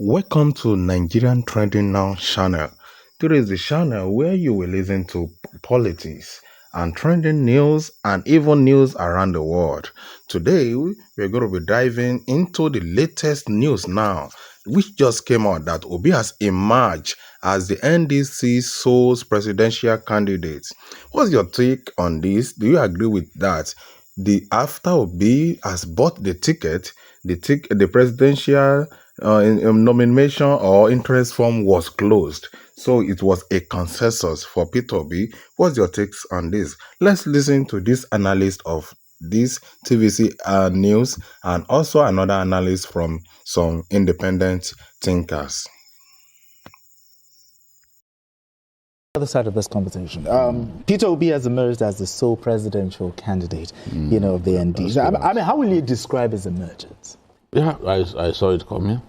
Welcome to Nigerian Trending Now channel. This is the channel where you will listen to politics and trending news and even news around the world. Today, we're going to be diving into the latest news now, which just came out that Obi has emerged as the NDC soul's presidential candidate. What's your take on this? Do you agree with that? After Obi has bought the ticket, the presidential nomination or interest form was closed. So it was a consensus for Peter Obi. What's your takes on this? Let's listen to this analyst of this TVC news and also another analyst from some independent thinkers. Other side of this conversation, Peter Obi has emerged as the sole presidential candidate, of the NDC. I mean, how will you describe his emergence? Yeah, I saw it coming.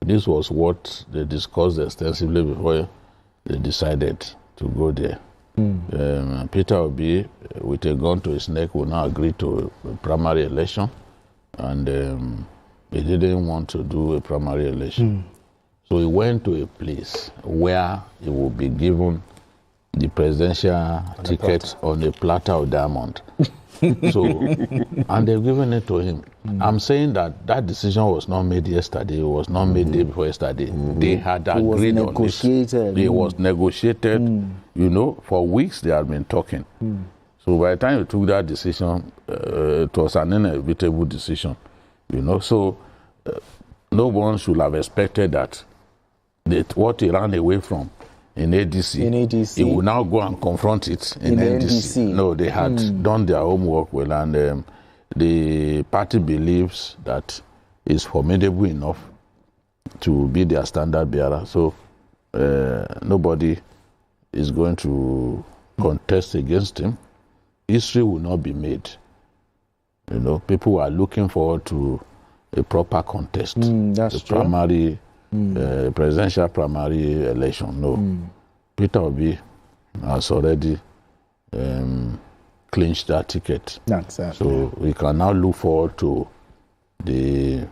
This was what they discussed extensively before they decided to go there. Peter Obi, with a gun to his neck, will now agree to a primary election, and he didn't want to do a primary election. So he went to a place where he will be given the presidential ticket on a platter of diamond. So, and they've given it to him. I'm saying that decision was not made yesterday. It was not made day before yesterday. They had agreed on it. It was negotiated. For weeks they had been talking. So by the time you took that decision, it was an inevitable decision. So no one should have expected that what he ran away from in ADC, he will now go and confront it in NDC. No, they had done their homework well, and the party believes that it's formidable enough to be their standard bearer. So nobody is going to contest against him. History will not be made. People are looking forward to a proper contest. That's true. Primary presidential primary election. No. Peter Obi has already clinched that ticket. Exactly. So we can now look forward to the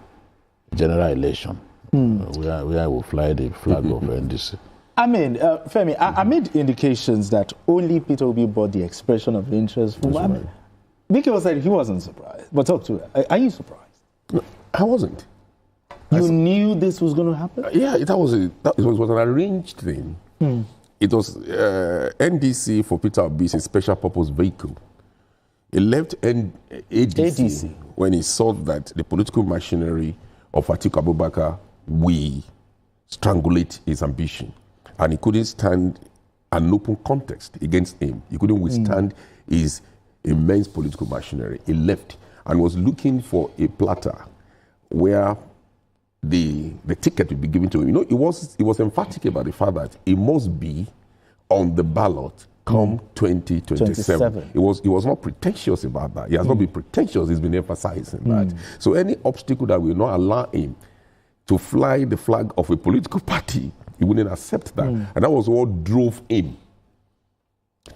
general election where we'll fly the flag of NDC. I mean, Femi, I made indications that only Peter Obi bought the expression of interest from Vicky said he wasn't surprised. But talk to her. Are you surprised? No, I wasn't. You knew this was going to happen? Yeah, it was an arranged thing. It was NDC for Peter Obi, a special purpose vehicle. He left ADC when he saw that the political machinery of Atiku Abubakar will strangulate his ambition. And he couldn't stand an open contest against him. He couldn't withstand his immense political machinery. He left and was looking for a platter where the ticket would be given to him. He was emphatic about the fact that he must be on the ballot come 2027. He was not pretentious about that. He has not been pretentious. He's been emphasizing that. So any obstacle that will not allow him to fly the flag of a political party, he wouldn't accept that. And that was what drove him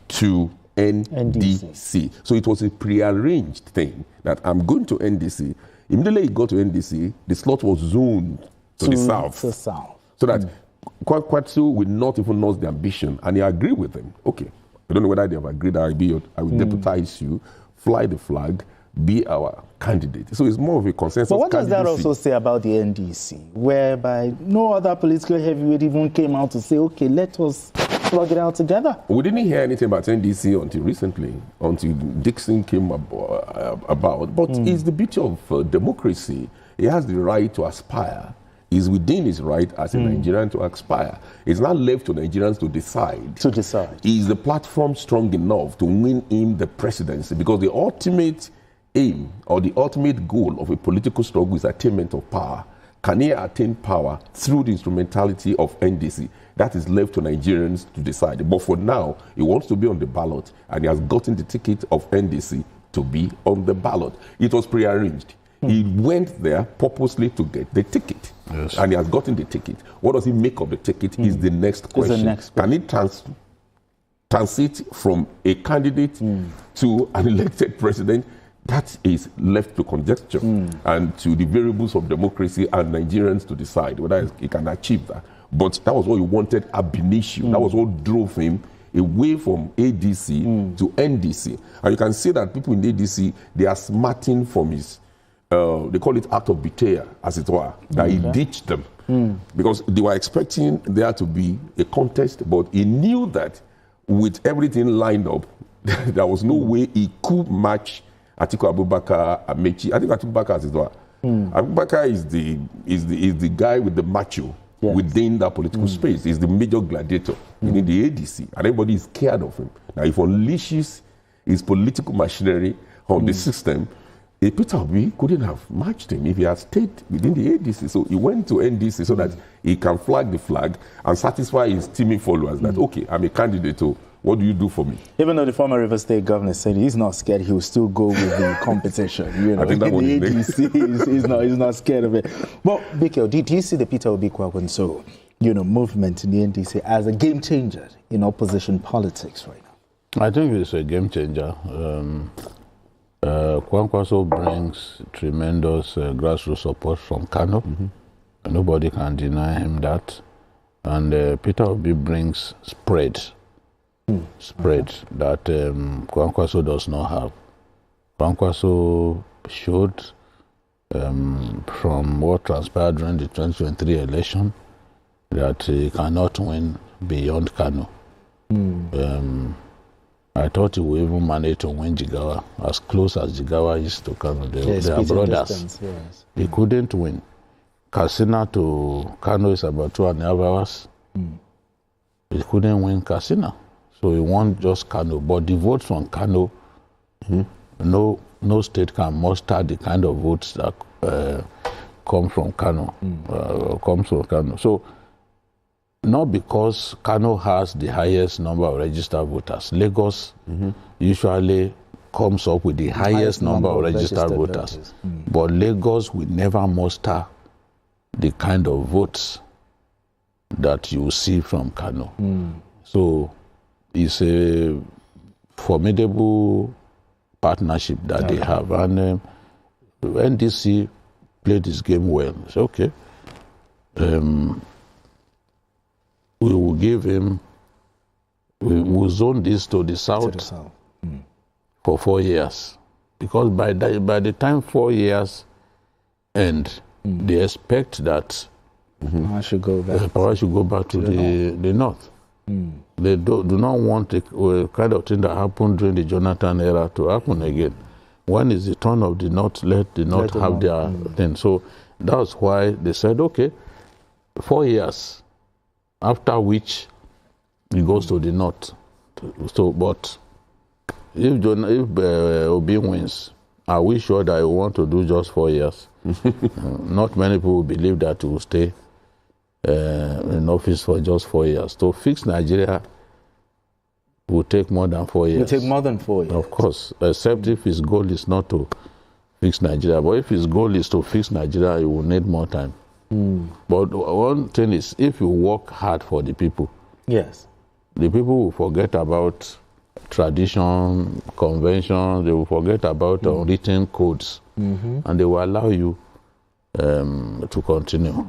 to NDC. So it was a prearranged thing that I'm going to NDC. Immediately he got to NDC, the slot was zoned to the south. So that Kwatsu will not even lose the ambition, and he agreed with him. Okay, I don't know whether they have agreed. I will deputize you, fly the flag, be our candidate. So it's more of a consensus. But what does that also say about the NDC, whereby no other political heavyweight even came out to say, okay, let us plug it out together? We didn't hear anything about NDC until recently, until Dixon came about. But it's the beauty of democracy. He has the right to aspire. He's within his right as a Nigerian to aspire. It's not left to Nigerians to decide. Is the platform strong enough to win him the presidency? Because the ultimate aim or the ultimate goal of a political struggle is attainment of power. Can he attain power through the instrumentality of NDC? That is left to Nigerians to decide. But for now, he wants to be on the ballot, and he has gotten the ticket of NDC to be on the ballot. It was prearranged. He went there purposely to get the ticket, and he has gotten the ticket. What does he make of the ticket is the next question. Can he transit from a candidate to an elected president? That is left to conjecture and to the variables of democracy and Nigerians to decide whether he can achieve that. But that was what he wanted ab initio. That was what drove him away from ADC to NDC. And you can see that people in ADC, they are smarting from his, they call it act of betrayal, as it were, that he ditched them. Because they were expecting there to be a contest, but he knew that with everything lined up, there was no way he could match Atiku Abubakar Amechi. I think Atiku Abubakar, as it were. Abubakar is the guy with the macho within that political space. He's the major gladiator within the ADC, and everybody is scared of him. Now, if he unleashes his political machinery on the system, Peter Obi couldn't have matched him if he had stayed within the ADC. So he went to NDC so that he can flag the flag and satisfy his teaming followers that, okay, I'm a candidate, so what do you do for me? Even though the former River State governor said he's not scared, he will still go with the competition. You know, I think that one the ADC, he's not scared of it. But Biko, do you see the Peter Obi Kwakwanso, movement in the NDC as a game changer in opposition politics right now? I think it's a game changer. Kwankwaso brings tremendous grassroots support from Kano. Nobody can deny him that. And Peter Obi brings spread that Kwankwaso does not have. Kwankwaso showed from what transpired during the 2023 election that he cannot win beyond Kano. I thought he would even manage to win Jigawa, as close as Jigawa is to Kano. They are brothers. Distance, yes. He couldn't win. Katsina to Kano is about 2.5 hours. He couldn't win Katsina. So he won just Kano. But the votes from Kano, no state can muster the kind of votes that come from Kano. Comes from Kano. So not because Kano has the highest number of registered voters. Lagos usually comes up with the highest number of registered voters. But Lagos will never muster the kind of votes that you see from Kano. So it's a formidable partnership that they have. And NDC played this game well. It's okay. We will give him, we will zone this to the south, for 4 years. Because by the time 4 years end, they expect that power should go back to the north. They do not want the kind of thing that happened during the Jonathan era to happen again. When is the turn of the north, let the north have their thing. So that's why they said, okay, 4 years, after which it goes to the north. So, but if Obi wins, are we sure that he want to do just 4 years? Not many people believe that he will stay in office for just 4 years. To fix Nigeria will take more than 4 years. It will take more than 4 years. Of course, except if his goal is not to fix Nigeria. But if his goal is to fix Nigeria, he will need more time. But one thing is, if you work hard for the people, yes, the people will forget about tradition, convention, they will forget about unwritten codes, and they will allow you to continue.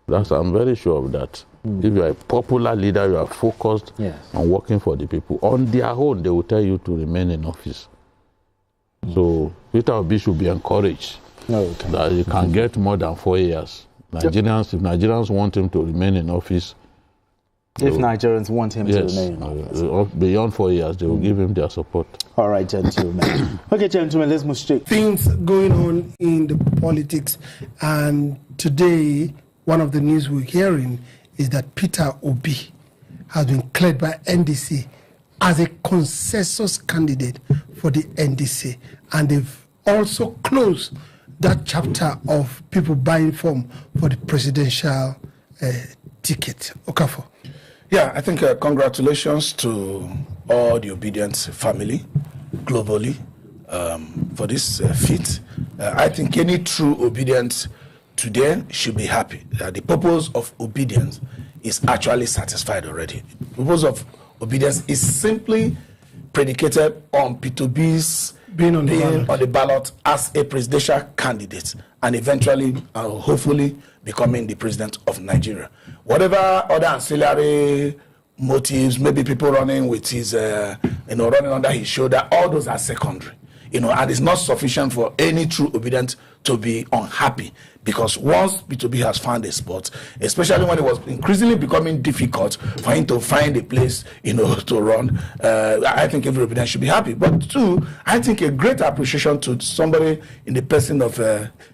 I'm very sure of that. If you are a popular leader, you are focused on working for the people. On their own, they will tell you to remain in office. So Peter Obi should be encouraged that you can get more than 4 years. If Nigerians want him to remain in office, if Nigerians want him to remain in office, beyond 4 years, they will give him their support. All right, gentlemen. Okay, gentlemen, let's move straight. Things going on in the politics, and today one of the news we're hearing is that Peter Obi has been cleared by NDC as a consensus candidate for the NDC, and they've also closed that chapter of people buying form for the presidential ticket. Okafor. Yeah, I think congratulations to all the Obedience family globally for this feat. I think any true Obedience today should be happy that the purpose of obedience is actually satisfied already. The purpose of obedience is simply predicated on P2B's being on the ballot as a presidential candidate and eventually, hopefully, becoming the president of Nigeria. Whatever other ancillary motives, maybe people running with his, running under his shoulder, all those are secondary. And it's not sufficient for any true obedient to be unhappy, because once P2B has found a spot, especially when it was increasingly becoming difficult for him to find a place, to run, I think every obedient should be happy. But two, I think a great appreciation to somebody in the person of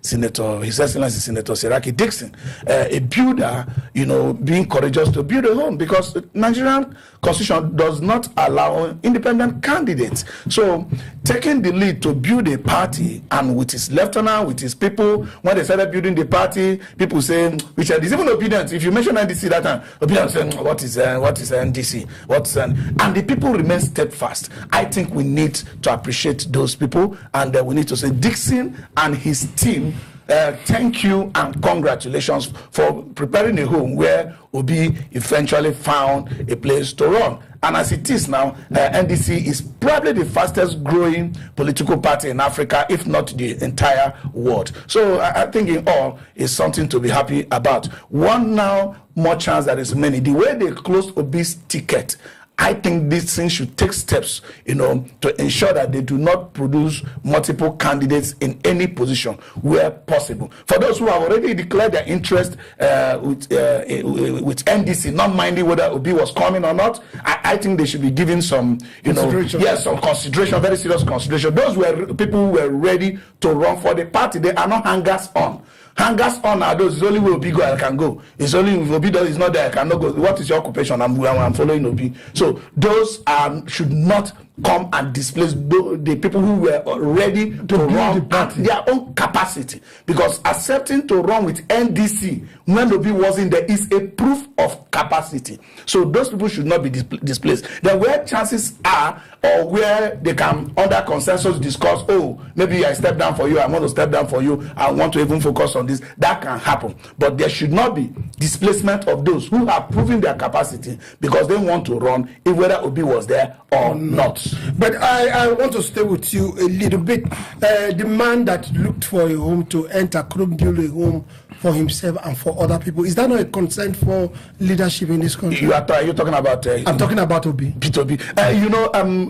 Senator, His Excellency Senator Seraki Dixon, a builder, being courageous to build a home, because the Nigerian Constitution does not allow independent candidates. So taking the lead to build a party, and with his lieutenant, with his people, when they started building the party, people say, which is even obedient. If you mention NDC that time, obedient saying, what is NDC? And the people remain steadfast. I think we need to appreciate those people, and we need to say Dixon and his team, thank you and congratulations for preparing a home where Obi eventually found a place to run. And as it is now, NDC is probably the fastest growing political party in Africa, if not the entire world. So I think in all is something to be happy about. One now more chance that is many. The way they closed Obi's ticket, I think this thing should take steps, to ensure that they do not produce multiple candidates in any position where possible. For those who have already declared their interest with NDC, not minding whether Obi was coming or not, I think they should be given some, some consideration, very serious consideration. Those people who were ready to run for the party. They are not hangers on. Hangers on are those. It's only where Obi go, I can go. It's only if Obi is not there, I cannot go. What is your occupation? I'm following Obi. So those should not come and displace the people who were ready to run at their own capacity. Because accepting to run with NDC when Obi wasn't there is a proof of capacity. So those people should not be displaced. Then where chances are, or where they can, under consensus, discuss, maybe I step down for you, I want to step down for you, I want to even focus on this, that can happen. But there should not be displacement of those who have proven their capacity because they want to run, if whether Obi was there or not. But I want to stay with you a little bit. The man that looked for a home to enter couldn't build a home for himself and for other people. Is that not a concern for leadership in this country? You're talking about... I'm talking about Obi. P2B.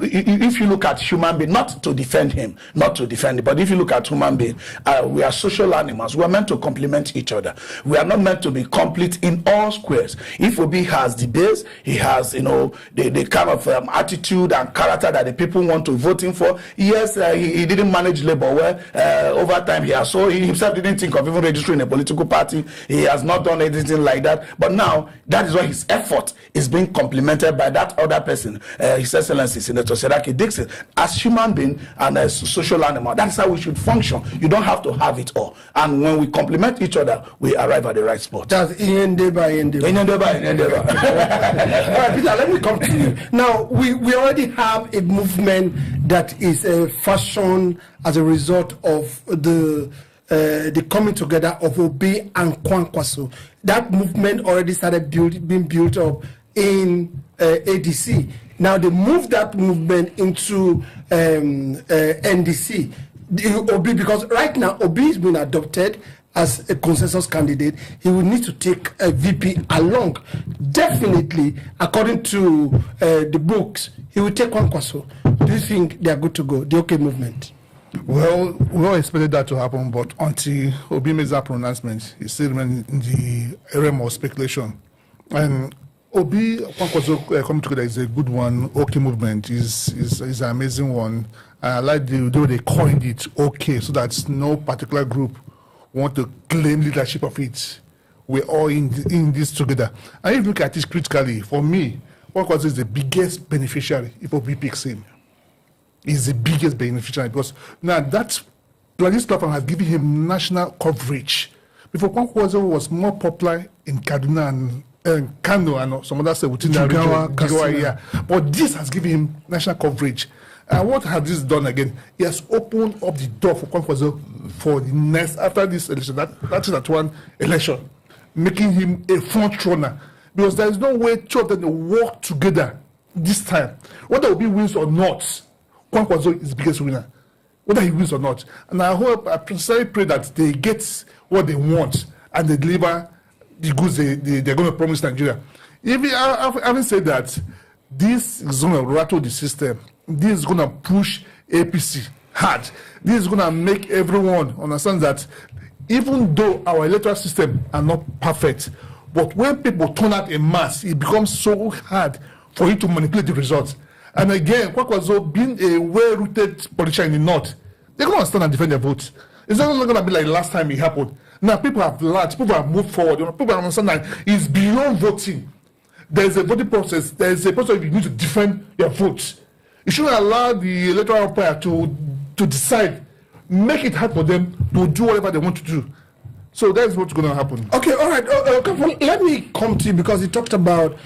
If you look at human being, not to defend him, but if you look at human being, we are social animals. We are meant to complement each other. We are not meant to be complete in all squares. If Obi has the base, he has, the kind of attitude and character that the people want to vote him for. Yes, he didn't manage labor well. Over time, he himself didn't think of even registering a political party. He has not done anything like that. But now, that is why his effort is being complemented by that other person, His Excellency Senator Seraki Dixon. As human being and as social animal, that's how we should function. You don't have to have it all. And when we complement each other, we arrive at the right spot. That's Endeavor. All right, Peter, let me come to you. Now, we already have a movement that is fashioned as a result of the coming together of Obi and Kwankwaso. That movement already started being built up in ADC. Now they moved that movement into NDC. Obi, because right now Obi is being adopted as a consensus candidate. He will need to take a VP along. Definitely, according to the books, he will take Kwankwaso. Do you think they are good to go, the OK movement? Well, we all expected that to happen, but until Obi makes that pronouncement, he still remains in the realm of speculation. And Obi Kwankwaso coming together is a good one. OK movement is an amazing one. I like the way they coined it OK, so that no particular group want to claim leadership of it. We're all in this together. And if you look at it critically, for me, Kwankwaso is the biggest beneficiary if Obi picks him. Is the biggest beneficiary because now this platform has given him national coverage. Before, Kwankwaso was more popular in Kaduna and Kano and some other states within that region. Yeah. But this has given him national coverage. And what has this done again? He has opened up the door for Kwankwaso for the next, after this election, that is at one election, making him a front runner. Because there is no way two of them to work together this time. Whether Obi wins or not, Kwankwaso is the biggest winner. whether he wins or not. And I hope, I sincerely pray that they get what they want and they deliver the goods they're going to promise Nigeria. Having said that, this is going to rattle the system. This is going to push APC hard. This is going to make everyone understand that even though our electoral system are not perfect, but when people turn out en masse, it becomes so hard for you to manipulate the results. And again, Kwakwazo, being a well-rooted politician in the North, they're going to stand and defend their votes. It's not going to be like last time it happened. Now people have learned, people have moved forward. People understand that it's beyond voting. There's a voting process. There's a process you need to defend your votes. You shouldn't allow the electoral umpire to decide, make it hard for them to do whatever they want to do. So that's what's going to happen. Okay, all right. Let me come to you because you talked about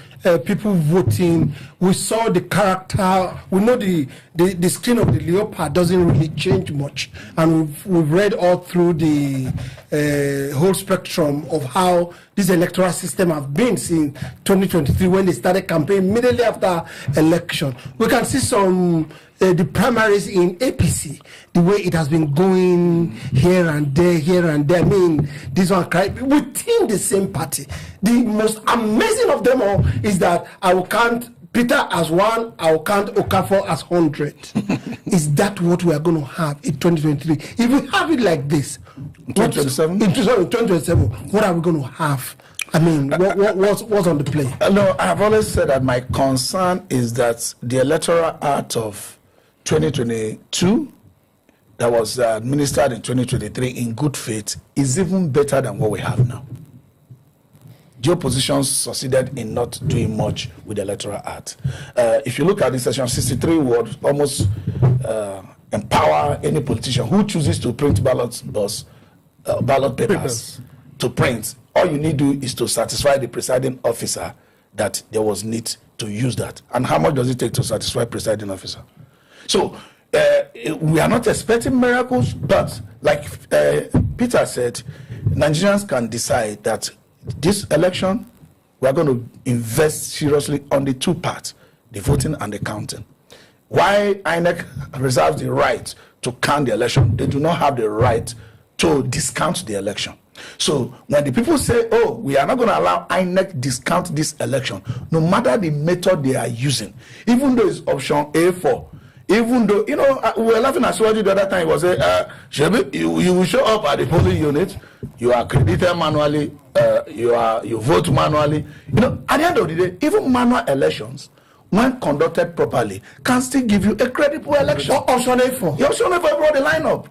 people voting. We saw the character. We know the skin of the leopard doesn't really change much, and we've read all through the whole spectrum of how this electoral system have been since 2023 when they started campaign immediately after election. We can see some the primaries in APC, the way it has been going here and there. I mean, this one within the same party. The most amazing of them all is that I will count Peter as 1, I will count Okafor as 100. Is that what we are going to have in 2023? If we have it like this, 2027? In 2027, what are we going to have? I mean, what's on the play? No, I have always said that my concern is that the electoral act of 2022 that was administered in 2023 in good faith is even better than what we have now. The opposition succeeded in not doing much with the electoral act. If you look at this section 63 would almost empower any politician who chooses to print ballot papers to print. All you need to do is to satisfy the presiding officer that there was need to use that. And how much does it take to satisfy presiding officer? So we are not expecting miracles, but like Peter said, Nigerians can decide that this election, we are going to invest seriously on the two parts, the voting and the counting. Why INEC reserves the right to count the election, they do not have the right to discount the election. So when the people say, oh, we are not going to allow INEC discount this election, no matter the method they are using, even though it's option A4, even though, we were laughing at Swadi the other time, he was saying, you will show up at the polling unit, you are credited manually, you vote manually. At the end of the day, even manual elections, when conducted properly, can still give you a credible election. Option A4. Option A4 brought the lineup.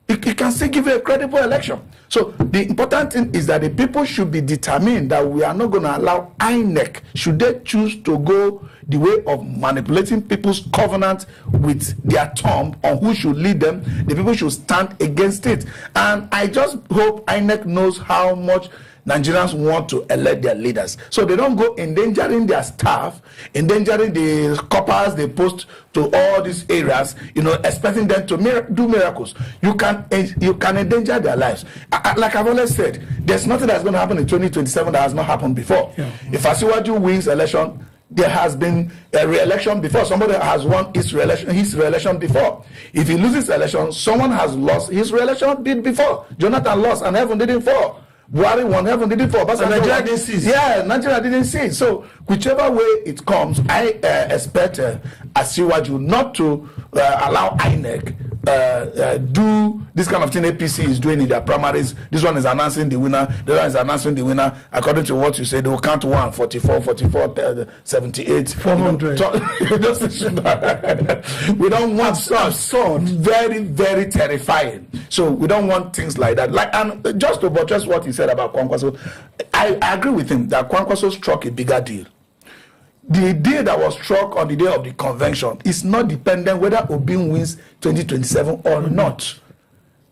It can still give you a credible election. So the important thing is that the people should be determined that we are not going to allow INEC, should they choose to go the way of manipulating people's covenant with their thumb on who should lead them, the people should stand against it. And I just hope INEC knows how much Nigerians want to elect their leaders, so they don't go endangering their staff, endangering the coppers they post to all these areas, expecting them to do miracles. You can endanger their lives. Like I've always said, there's nothing that's going to happen in 2027 that has not happened before. Yeah. If Asiwaju wins election, there has been a re-election before. Somebody has won his re-election before. If he loses election, someone has lost his re-election bid before. Jonathan lost and heaven didn't fall. Buhari won, heaven didn't fall. But Nigeria didn't see. Yeah, Nigeria didn't see. So whichever way it comes, I expect Asiwaju not to allow INEC do this kind of thing APC is doing in their primaries. This one is announcing the winner, the other one is announcing the winner. According to what you say, they will count 1, 44, 78, 400. We don't want absurd, very, very terrifying. So we don't want things like that. And just to buttress what he said about Kwankwaso, I agree with him that Kwankwaso struck a bigger deal. The deal that was struck on the day of the convention is not dependent whether Obin wins 2027 or not.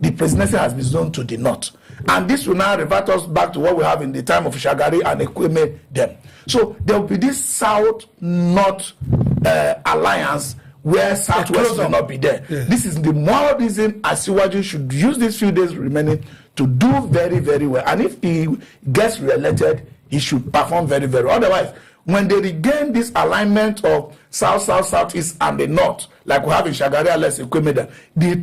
The presidency has been zoned to the north. And this will now revert us back to what we have in the time of Shagari and Ekweme them. So there will be this South-North alliance where Southwest will not be there. Yeah. This is the more reason Asiwaju should use these few days remaining to do very, very well. And if he gets re-elected, he should perform very, very well. Otherwise, when they regain this alignment of south, south, southeast, and the north, like we have in Shagari Alex Ekwemeda, the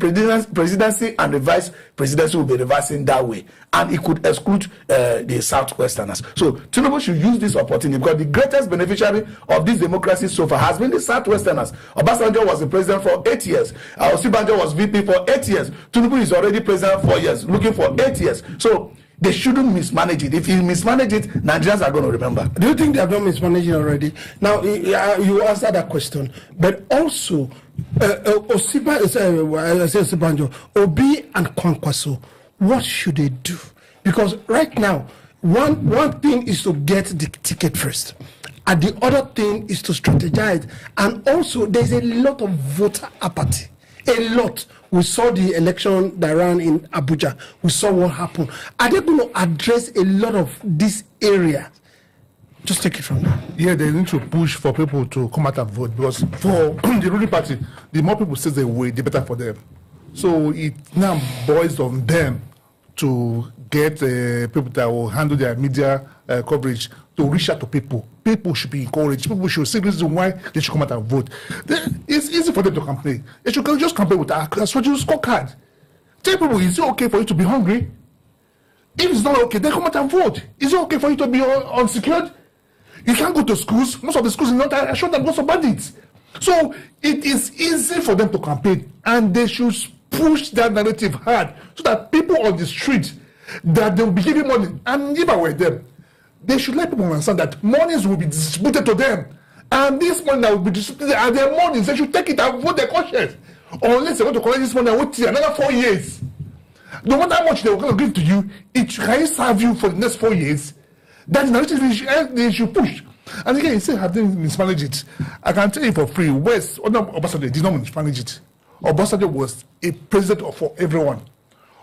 presidency and the vice presidency will be reversing that way, and it could exclude the southwesterners. So Tinubu should use this opportunity, because the greatest beneficiary of this democracy so far has been the southwesterners. Obasanjo was the president for 8 years. Osibanjo was VP for 8 years. Tinubu is already president for 4 years, looking for 8 years. So they shouldn't mismanage it. If he mismanage it, Nigerians are going to remember. Do you think they have not mismanaged it already? Now, you answered that question, but also, Osibanjo, Obi and Kwankwaso, what should they do? Because right now, one thing is to get the ticket first, and the other thing is to strategize, and also there's a lot of voter apathy. A lot. We saw the election that ran in Abuja. We saw what happened. Are they going to address a lot of this area? Just take it from there. Yeah, they need to push for people to come out and vote, because for the ruling party, the more people say they wait, the better for them. So it now boils on them to get people that will handle their media coverage to reach out to people. People should be encouraged. People should see the reason why they should come out and vote. It's easy for them to campaign. They should just campaign with a strategic scorecard. Tell people, is it okay for you to be hungry? If it's not okay, then come out and vote. Is it okay for you to be unsecured? You can't go to schools. Most of the schools in North are shut down because of bandits. So it is easy for them to campaign, and they should push that narrative hard so that people on the street, that they will be giving money. And if I were them, they should let people understand that monies will be distributed to them, and this money that will be distributed are their monies. They should take it and vote their conscience, unless they want to collect this money and wait till another 4 years. No matter how much they will give to you, it can serve you for the next 4 years. That's the narrative they should push. And again, you say have they mismanaged it? I can tell you for free, West under Obasanjo did not mismanage it. Obasanjo was a president for everyone.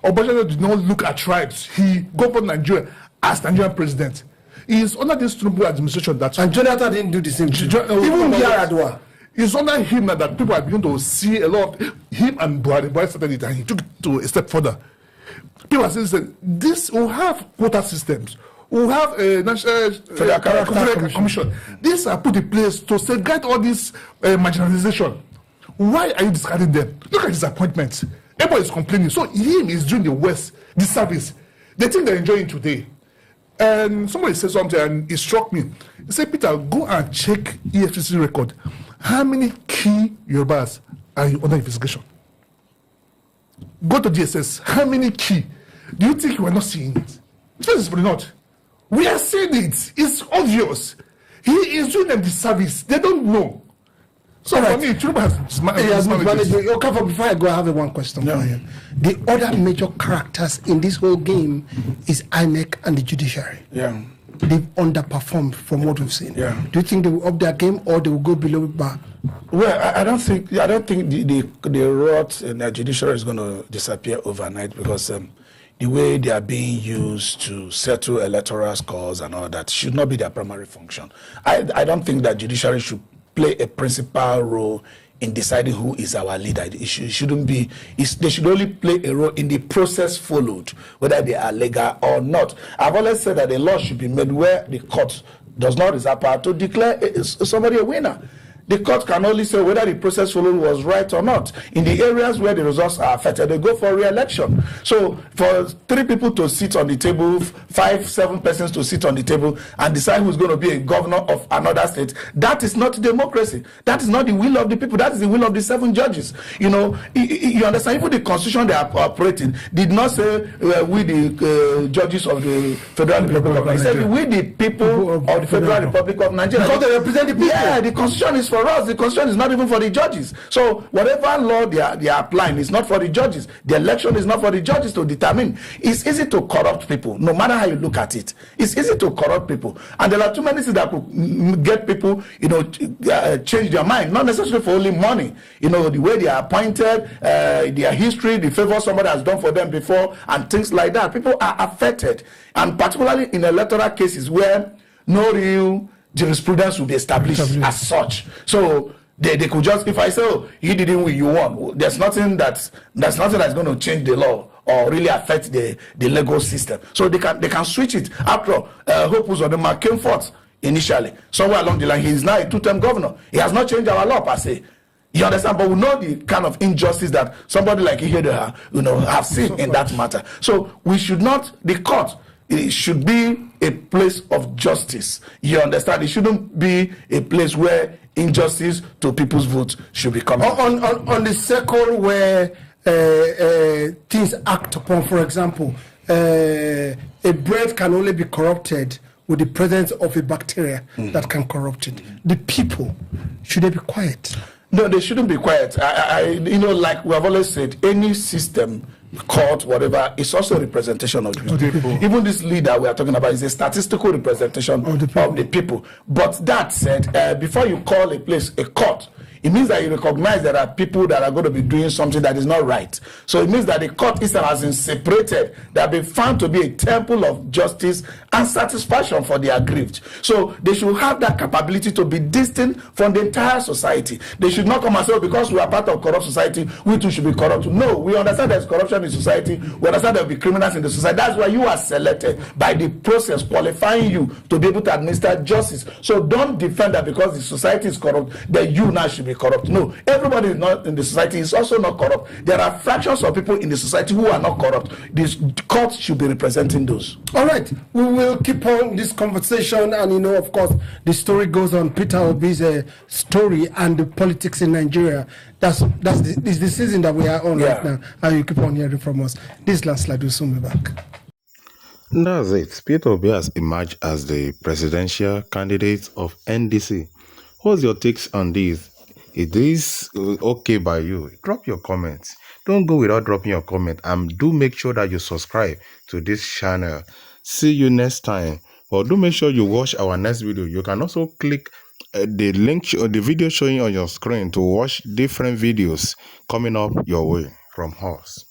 Obasanjo did not look at tribes. He governed Nigeria as Nigerian president. He is under this Tinubu administration that, and Jonathan didn't do the same thing. Even Yar'Adua. It's under him that people are beginning to see a lot. Him and Buhari started it, and he took it to a step further. People are saying this will have quota systems. We'll have a national Federal Commission. These are put in place to safeguard all this marginalization. Why are you discarding them? Look at disappointment. Everybody is complaining. So him is doing the West this service. They think they're enjoying today. And somebody said something and it struck me. He said, Peter, go and check EFCC record. How many key Yorubas are you under investigation? Go to DSS. How many key? Do you think you are not seeing it? This is probably not. We are seeing it. It's obvious. He is doing them the service. They don't know. So for me, Tinubu has managed. Okay, before I go, I have one question for you. The other major characters in this whole game is INEC and the judiciary. Yeah. They've underperformed from what we've seen. Yeah. Do you think they will up their game or they will go below bar? Well, I don't think the rot in the judiciary is going to disappear overnight, because the way they are being used to settle electoral scores and all that should not be their primary function. I don't think that judiciary should play a principal role in deciding who is our leader. It shouldn't be. They should only play a role in the process followed, whether they are legal or not. I've always said that a law should be made where the court does not reserve power to declare somebody a winner. The court can only say whether the process followed was right or not. In the areas where the results are affected, they go for re-election. So for 3 people to sit on the table, 5, 7 persons to sit on the table and decide who's going to be a governor of another state, that is not democracy. That is not the will of the people. That is the will of the 7 judges. You know, you understand, even the constitution they are operating did not say we the judges of the Federal Republic of Nigeria. It said we the people of the Federal Republic of Nigeria. Because they represent the people. Yeah, the constitution is for us. The constitution is not even for the judges. So whatever law they are applying is not for the judges. The election is not for the judges to determine. It's easy to corrupt people, no matter how you look at it. It's easy to corrupt people, and there are too many things that could get people, change their mind. Not necessarily for only money. The way they are appointed, their history, the favor somebody has done for them before, and things like that. People are affected, and particularly in electoral cases where no real jurisprudence will be established as such. So they could just, if I say, oh, you didn't win, you won. There's nothing that's going to change the law or really affect the legal system. So they can switch it. After all, Hope Uzodinma came forth initially. Somewhere along the line, he is now a two-term governor. He has not changed our law per se. You understand? But we know the kind of injustice that somebody like Ihedioha, have seen in that matter. So we should not, the court, it should be a place of justice. You understand? It shouldn't be a place where injustice to people's votes should be coming. On the second where things act upon, for example, a bread can only be corrupted with the presence of a bacteria that can corrupt it. The people, should they be quiet? No, they shouldn't be quiet. Like we have always said, any system, court, whatever, is also a representation of the people. Even this leader we are talking about is a statistical representation of the people. But that said, before you call a place a court, it means that you recognize there are people that are going to be doing something that is not right. So it means that the court itself has been separated, that have been found to be a temple of justice and satisfaction for the aggrieved. So they should have that capability to be distinct from the entire society. They should not come and say, oh, because we are part of corrupt society, we too should be corrupt. No, we understand there's corruption in society. We understand there will be criminals in the society. That's why you are selected by the process qualifying you to be able to administer justice. So don't defend that because the society is corrupt, that you now should be corrupt. No, everybody is not in the society is also not corrupt. There are fractions of people in the society who are not corrupt. This court should be representing those. All right, we will keep on this conversation, and of course, the story goes on. Peter Obi's story and the politics in Nigeria. That's the season that we are on right now, and you keep on hearing from us. This landslide will soon be back. That's it. Peter Obi has emerged as the presidential candidate of NDC. What's your takes on this? Is this okay by you? Drop your comments. Don't go without dropping your comment, and do make sure that you subscribe to this channel. See you next time. But do make sure you watch our next video. You can also click the link, the video showing on your screen to watch different videos coming up your way from us.